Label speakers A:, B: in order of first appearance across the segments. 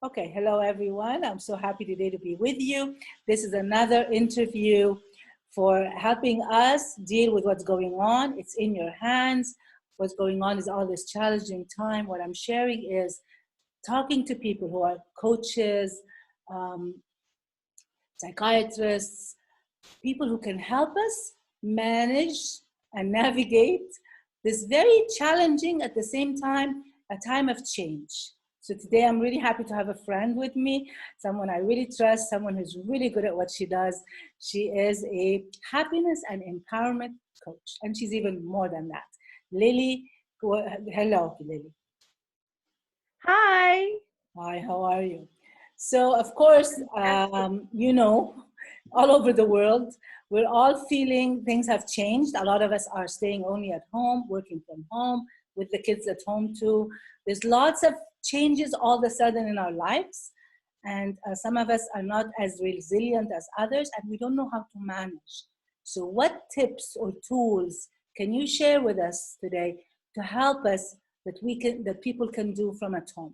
A: Okay, hello everyone. I'm so happy today to be with you. This is another interview for helping us deal with what's going on. It's in your hands. What's going on is all this challenging time. What I'm sharing is talking to people who are coaches, um, psychiatrists, people who can help us manage and navigate this very challenging, at the same time, a time of change. So today I'm really happy to have a friend with me, someone I really trust, someone who's really good at what she does. She is a happiness and empowerment coach, and she's even more than that. Lily, hello, Lily.
B: Hi.
A: Hi, how are you? So, of course,
B: Fantastic.
A: all over the world, we're all feeling things have changed. A lot of us are staying only at home, working from home, with the kids at home too. There's lots of changes all of a sudden in our lives. And some of us are not as resilient as others, and we don't know how to manage. So, what tips or tools can you share with us today to help us that people can do from at home?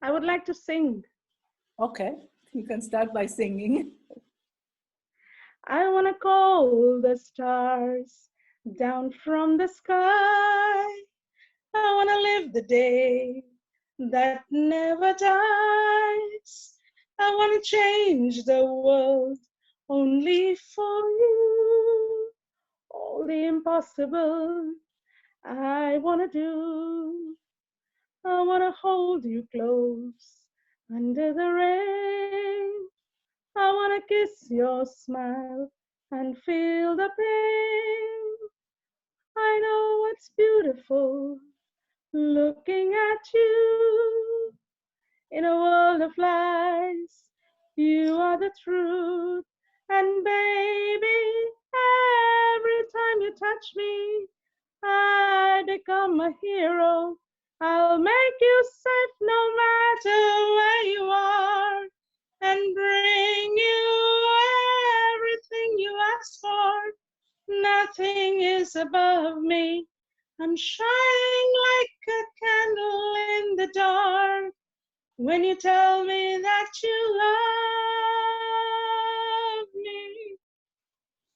B: I would like to sing.
A: Okay, you can start by singing.
B: I want to call the stars down from the sky. I want to live the day that never dies. I want to change the world only for you. All the impossible I want to do. I want to hold you close under the rain. I want to kiss your smile and feel the pain. I know what's beautiful looking at you. In a world of lies, you are the truth. And baby, every time you touch me, I become a hero. I'll make you safe no matter where you are and bring you everything you ask for. Nothing is above me. I'm shining like a candle in the dark when you tell me that you love me.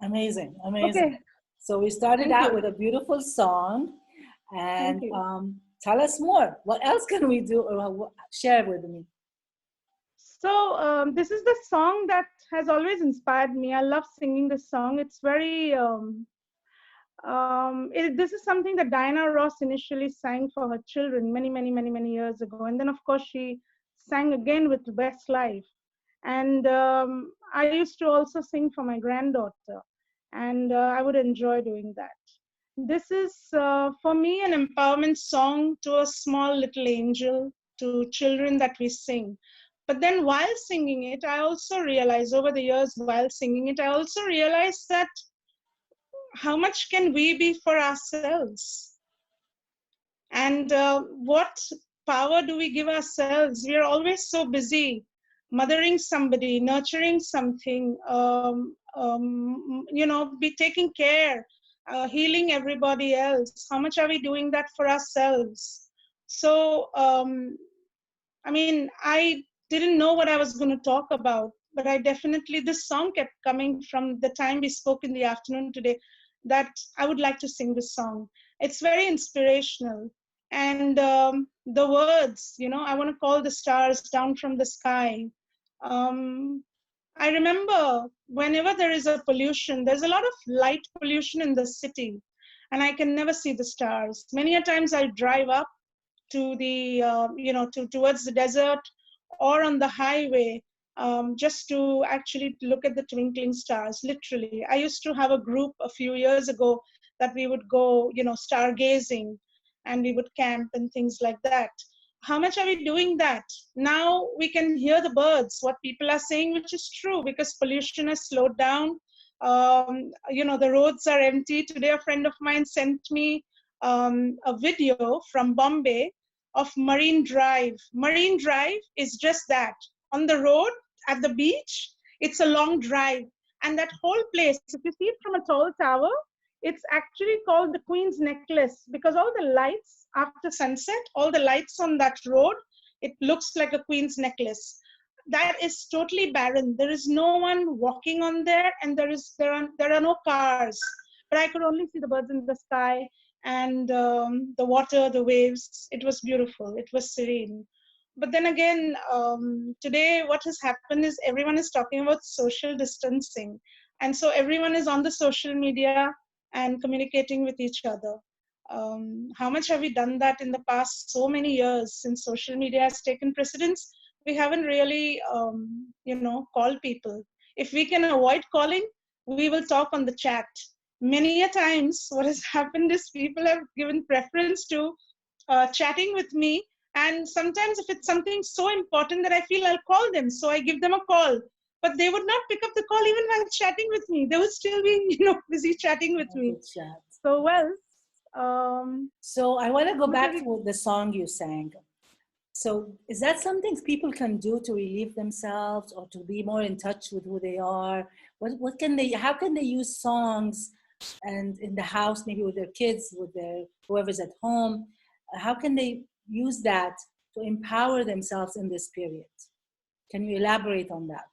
A: Amazing, amazing.
B: Okay,
A: So we started
B: thank
A: out
B: you.
A: with a beautiful song,
B: Thank
A: and
B: you.
A: tell us more. What else can we do, or share with me?
B: So, this is the song that has always inspired me. I love singing this song. It's very, this is something that Diana Ross initially sang for her children many years ago. And then, of course, she sang again with Westlife. And I used to also sing for my granddaughter. And I would enjoy doing that. This is, for me, an empowerment song to a small little angel, to children that we sing. But then while singing it, I also realized over the years while singing it, I also realized that how much can we be for ourselves? And what power do we give ourselves? We are always so busy mothering somebody, nurturing something, be taking care, healing everybody else. How much are we doing that for ourselves? So, I didn't know what I was going to talk about, but I definitely, this song kept coming from the time we spoke in the afternoon today, that I would like to sing this song. It's very inspirational. And the words, I want to call the stars down from the sky. Um, I remember whenever there is a pollution, there's a lot of light pollution in the city, and I can never see the stars. Many a times I drive up to the towards the desert or on the highway, just to actually look at the twinkling stars. Literally, I used to have a group a few years ago that we would go, stargazing, and we would camp and things like that. How much are we doing that? Now we can hear the birds, what people are saying, which is true, because pollution has slowed down. The roads are empty. Today a friend of mine sent me a video from Bombay of Marine Drive. Marine Drive is just that. On the road, at the beach, it's a long drive. And that whole place, if you see it from a tall tower, It's actually called the Queen's Necklace because all the lights after sunset, all the lights on that road, it looks like a Queen's Necklace. That is totally barren. There is no one walking on there, and there are no cars. But I could only see the birds in the sky and the water, the waves. It was beautiful. It was serene. But then again, today what has happened is everyone is talking about social distancing. And so everyone is on the social media and communicating with each other. How much have we done that in the past so many years since social media has taken precedence? We haven't really, called people. If we can avoid calling, we will talk on the chat. Many a times, what has happened is people have given preference to chatting with me. And sometimes if it's something so important that I feel, I'll call them. So I give them a call. But they would not pick up the call even while chatting with me. They would still be, busy chatting with me. So, well.
A: So I want to go back to the song you sang. So is that something people can do to relieve themselves or to be more in touch with who they are? How can they use songs and in the house, maybe with their kids, with whoever's at home? How can they use that to empower themselves in this period? Can you elaborate on that?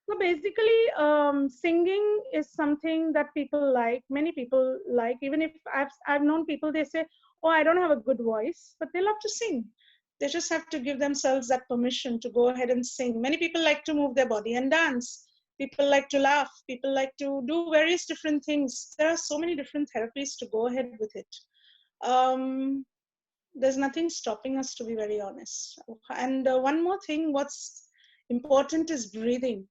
B: So basically, singing is something that people like. Many people like. Even if I've known people, they say, "Oh, I don't have a good voice," but they love to sing. They just have to give themselves that permission to go ahead and sing. Many people like to move their body and dance. People like to laugh. People like to do various different things. There are so many different therapies to go ahead with it. There's nothing stopping us, to be very honest. And one more thing, what's important is breathing.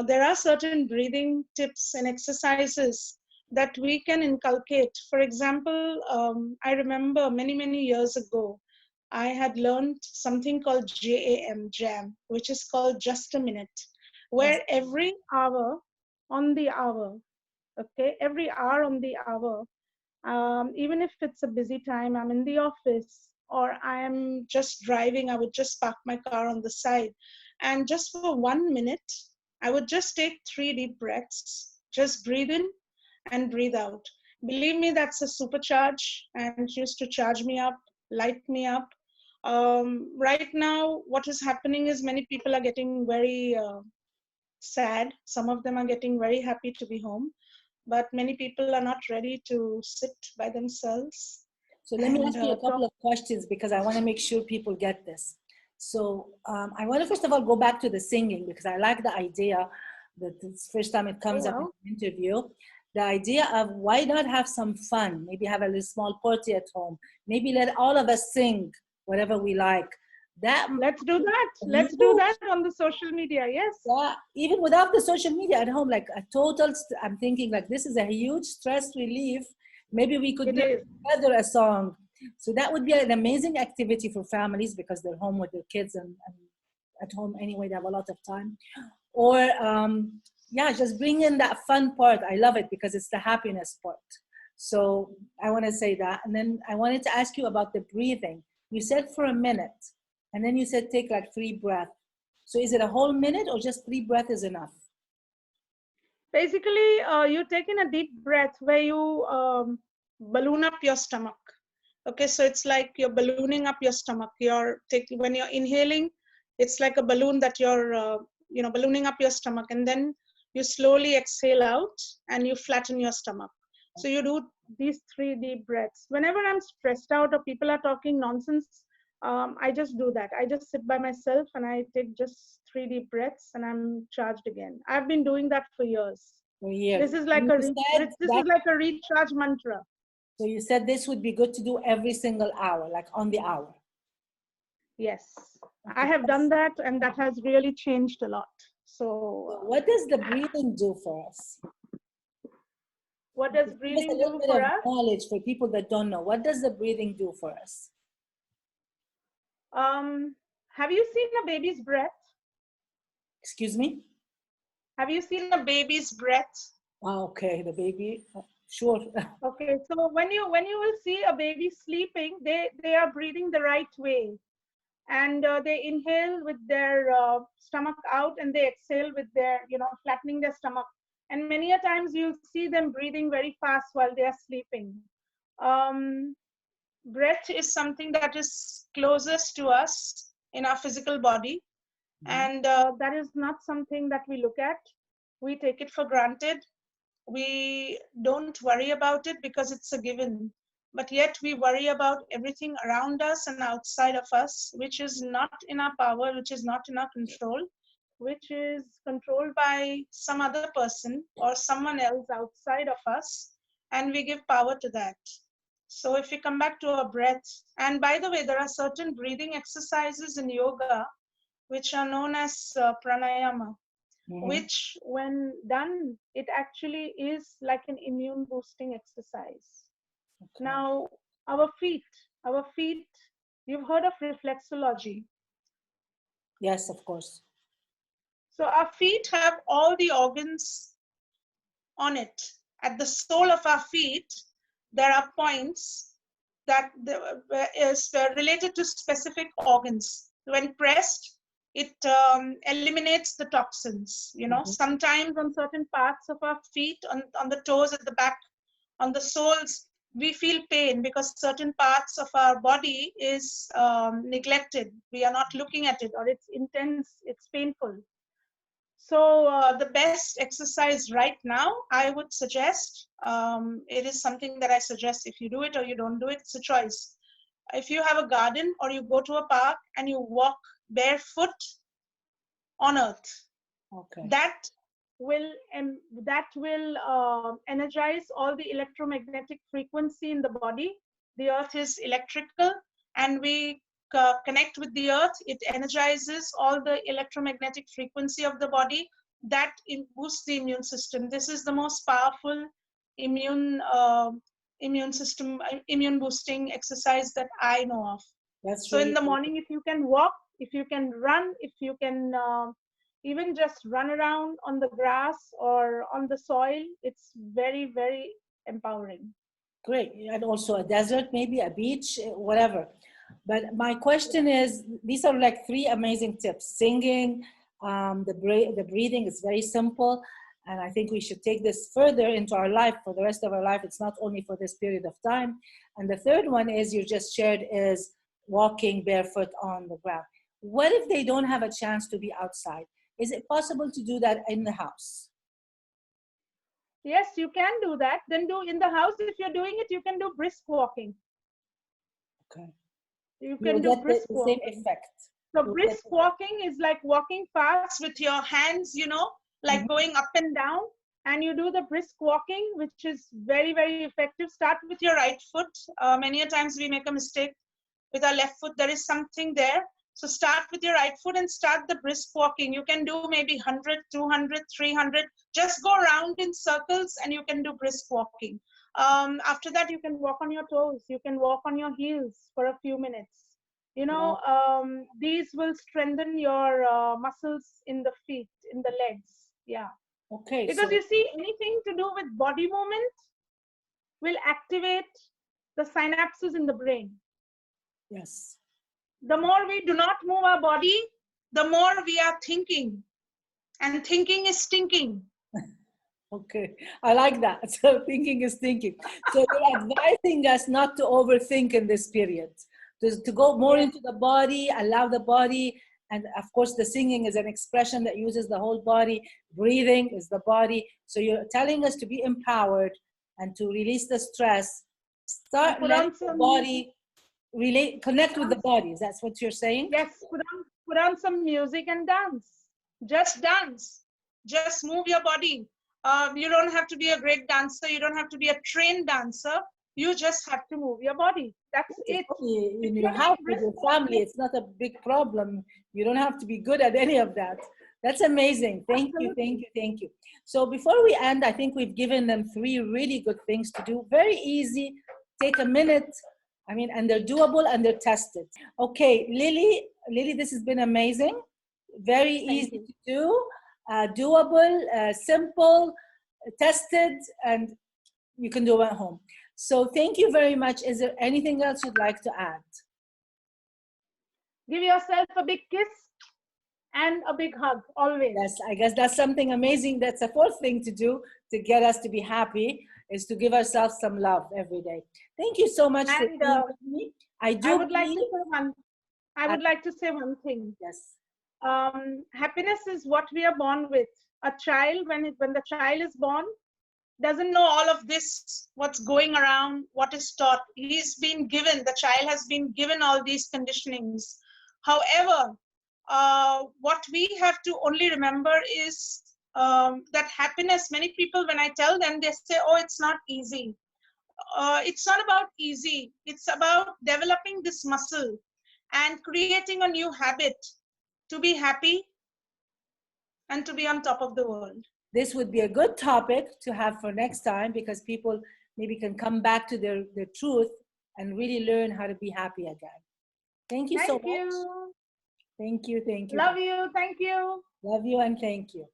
B: There are certain breathing tips and exercises that we can inculcate. For example, I remember many years ago, I had learned something called JAM, which is called just a minute, where every hour on the hour, okay, every hour on the hour, even if it's a busy time, I'm in the office or I'm just driving, I would just park my car on the side. And just for 1 minute, I would just take 3 deep breaths, just breathe in and breathe out. Believe me, that's a supercharge and used to charge me up, light me up. Right now, what is happening is many people are getting very sad. Some of them are getting very happy to be home, but many people are not ready to sit by themselves.
A: So let me ask you a couple of questions because I want to make sure people get this. So I want to first of all go back to the singing because I like the idea that it's first time it comes up in an interview. The idea of why not have some fun, maybe have a little small party at home, maybe let all of us sing whatever we like.
B: Let's do that. Let's do that on the social media. Yes.
A: Yeah, even without the social media at home, like a total, I'm thinking like this is a huge stress relief. Maybe we could do together a song. So that would be an amazing activity for families because they're home with their kids and at home anyway, they have a lot of time. Or yeah, just bring in that fun part. I love it because it's the happiness part. So I want to say that. And then I wanted to ask you about the breathing. You said for a minute, and then you said take like 3 breaths. So is it a whole minute or just 3 breaths is enough?
B: Basically, you take in a deep breath where you balloon up your stomach. Okay, so it's like you're ballooning up your stomach. When you're inhaling, it's like a balloon that you're ballooning up your stomach, and then you slowly exhale out and you flatten your stomach. So you do these 3 deep breaths. Whenever I'm stressed out or people are talking nonsense, I just do that. I just sit by myself and I take just 3 deep breaths and I'm charged again. I've been doing that for years.
A: For years.
B: This is like a recharge mantra.
A: So you said this would be good to do every single hour, like on the hour.
B: Yes, I have done that and that has really changed a lot. So
A: what does the breathing do for us?
B: What does breathing do for us?
A: Knowledge for people that don't know. What does the breathing do for us?
B: Have you seen a baby's breath?
A: Excuse me?
B: Have you seen a baby's breath?
A: Okay, the baby. Sure.
B: Okay, so when you will see a baby sleeping, they are breathing the right way, and they inhale with their stomach out, and they exhale with their flattening their stomach. And many a times you'll see them breathing very fast while they are sleeping. Um, Breath is something that is closest to us in our physical body. And that is not something that we look at. We take it for granted. We don't worry about it because it's a given. But yet we worry about everything around us and outside of us, which is not in our power, which is not in our control, which is controlled by some other person or someone else outside of us. And we give power to that. So if we come back to our breath, and by the way, there are certain breathing exercises in yoga which are known as pranayama, which when done, it actually is like an immune boosting exercise.
A: Okay.
B: Now, our feet, you've heard of reflexology.
A: Yes, of course.
B: So our feet have all the organs on it. At the sole of our feet, there are points that is related to specific organs. When pressed, it eliminates the toxins. Sometimes on certain parts of our feet, on the toes at the back, on the soles, we feel pain because certain parts of our body is neglected. We are not looking at it, or it's intense, it's painful. So the best exercise right now, I would suggest, it is something that I suggest. If you do it or you don't do it, it's a choice. If you have a garden or you go to a park and you walk barefoot on earth,
A: okay,
B: that will energize all the electromagnetic frequency in the body. The earth is electrical, and we connect with the earth. It energizes all the electromagnetic frequency of the body. That boosts the immune system. This is the most powerful immune system, immune boosting exercise that I know of.
A: that's
B: so
A: really
B: in the morning, if you can walk, if you can run, if you can even just run around on the grass or on the soil, it's very, very empowering.
A: great. And also a desert, maybe a beach, whatever. But my question is, these are like three amazing tips. Singing, the breathing is very simple. And I think we should take this further into our life for the rest of our life. It's not only for this period of time. And the third one is you just shared is walking barefoot on the ground. What if they don't have a chance to be outside? Is it possible to do that in the house?
B: Yes, you can do that. Then do in the house. If you're doing it, you can do brisk walking.
A: Okay.
B: You
A: You will
B: can do
A: get
B: brisk
A: the same
B: walking.
A: effect.
B: So brisk walking is like walking fast with your hands, like going up and down. And you do the brisk walking, which is very, very effective. Start with your right foot. Many a times we make a mistake with our left foot. There is something there. So start with your right foot and start the brisk walking. You can do maybe 100, 200, 300. Just go around in circles and you can do brisk walking. After that, you can walk on your toes. You can walk on your heels for a few minutes. These will strengthen your muscles in the feet, in the legs. Yeah.
A: Okay.
B: Because you see, anything to do with body movement will activate the synapses in the brain.
A: Yes.
B: The more we do not move our body, the more we are thinking. And thinking is stinking.
A: Okay, I like that. So thinking is thinking. So you're advising us not to overthink in this period, to go more into the body, allow the body, and of course the singing is an expression that uses the whole body. Breathing is the body. So you're telling us to be empowered and to release the stress. Start letting the body connect with the body. That's what you're saying?
B: Yes, put on some music and dance. Just dance. Just move your body. You don't have to be a great dancer. You don't have to be a trained dancer. You just have to move your body. That's it.
A: In your house with your family, it's not a big problem. You don't have to be good at any of that. That's amazing. Thank you, thank you, thank you. So before we end, I think we've given them three really good things to do. Very easy. Take a minute. I mean, and they're doable and they're tested. Okay, Lily, this has been amazing. Very easy to do, doable, simple, tested, and you can do it at home. So thank you very much. Is there anything else you'd like to add?
B: Give yourself a big kiss. and a big hug always.
A: Yes, I guess that's something amazing. That's the fourth thing to do to get us to be happy, is to give ourselves some love every day. Thank you so much for
B: And
A: being with me. I
B: I
A: do
B: would like to
A: believe.
B: say one. I would like to say one thing.
A: Yes.
B: Happiness is what we are born with. A child, when the child is born, doesn't know all of this, what's going around, what is taught. The child has been given all these conditionings. However, what we have to only remember is that happiness, many people, when I tell them, they say, oh, it's not easy. It's not about easy. It's about developing this muscle and creating a new habit to be happy and to be on top of the world.
A: This would be a good topic to have for next time, because people maybe can come back to their truth and really learn how to be happy again. Thank you so much.
B: You.
A: Thank you. Thank you.
B: Love you. Thank you.
A: Love you and thank you.